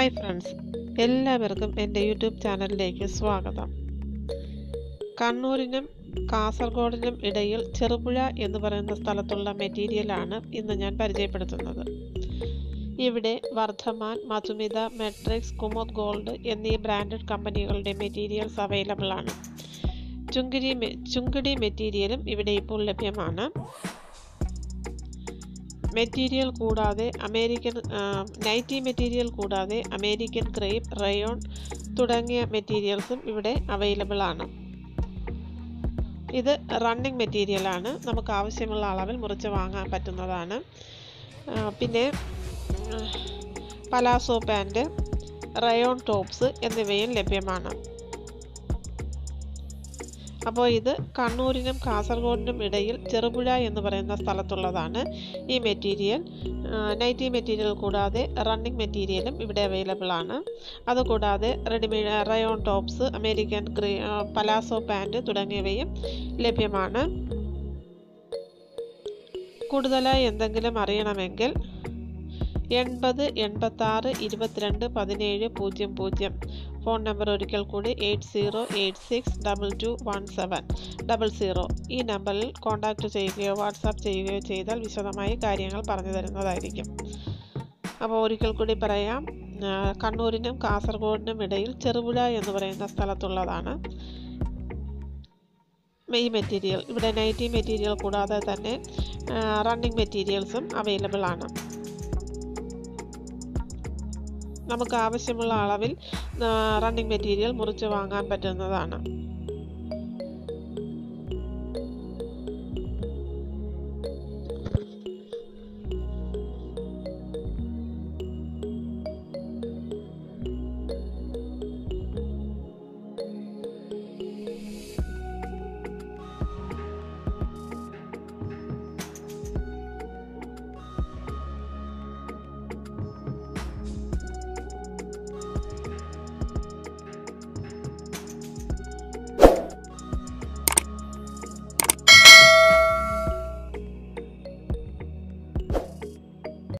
Hi friends, എല്ലാവർക്കും എൻ്റെ YouTube ചാനലിലേക്ക് സ്വാഗതം. കണ്ണൂരിനും കാസർഗോഡിനും ഇടയിൽ ചെറുപുഴ എന്ന് പറയുന്ന സ്ഥലത്തുള്ള മെറ്റീരിയലാണ് ഇന്ന് ഞാൻ പരിചയപ്പെടുത്തുന്നത്. ഇവിടെ വർദ്ധമാൻ, മധുമിത, മെട്രിക്സ്, കുമുദ് ഗോൾഡ് എന്നീ ബ്രാൻഡഡ് കമ്പനികളുടെ മെറ്റീരിയൽസ് അവൈലബിൾ ആണ്. ചുങ്കിടി മെറ്റീരിയലും ഇവിടെ ഇപ്പോൾ ലഭ്യമാണ്. മെറ്റീരിയൽ കൂടാതെ നൈറ്റി മെറ്റീരിയൽ കൂടാതെ അമേരിക്കൻ ക്രേപ്പ്, റയോൺ തുടങ്ങിയ മെറ്റീരിയൽസും ഇവിടെ അവൈലബിൾ ആണ്. ഇത് റണ്ണിങ് മെറ്റീരിയലാണ്, നമുക്ക് ആവശ്യമുള്ള അളവിൽ മുറിച്ച് വാങ്ങാൻ പറ്റുന്നതാണ്. പിന്നെ പലാസോ പാൻറ്, റയോൺ ടോപ്സ് എന്നിവയും ലഭ്യമാണ്. അപ്പോൾ ഇത് കണ്ണൂരിനും കാസർഗോഡിനും ഇടയിൽ ചെറുപുഴ എന്ന് പറയുന്ന സ്ഥലത്തുള്ളതാണ് ഈ മെറ്റീരിയൽ. നൈറ്റി മെറ്റീരിയൽ കൂടാതെ റണ്ണിങ് മെറ്റീരിയലും ഇവിടെ അവൈലബിൾ ആണ്. അതുകൂടാതെ readymade rayon tops, American palazzo pant തുടങ്ങിയവയും ലഭ്യമാണ്. കൂടുതലായി എന്തെങ്കിലും അറിയണമെങ്കിൽ 80 86 22 17 00 ഫോൺ നമ്പർ ഒരിക്കൽ കൂടി 8086221700 ഈ നമ്പറിൽ കോൺടാക്റ്റ് ചെയ്യുകയോ വാട്സാപ്പ് ചെയ്യുകയോ ചെയ്താൽ വിശദമായി കാര്യങ്ങൾ പറഞ്ഞു തരുന്നതായിരിക്കും. അപ്പോൾ ഒരിക്കൽ കൂടി പറയാം, കണ്ണൂരിനും കാസർഗോഡിനും ഇടയിൽ ചെറുപുഴ എന്ന് പറയുന്ന സ്ഥലത്തുള്ളതാണ് ഈ മെറ്റീരിയൽ. ഇവിടെ നൈറ്റി മെറ്റീരിയൽ കൂടാതെ തന്നെ റണ്ണിങ് മെറ്റീരിയൽസും അവൈലബിൾ ആണ്. നമുക്ക് ആവശ്യമുള്ള അളവിൽ റണ്ണിങ് മെറ്റീരിയൽ മുറിച്ച് വാങ്ങാൻ പറ്റുന്നതാണ്.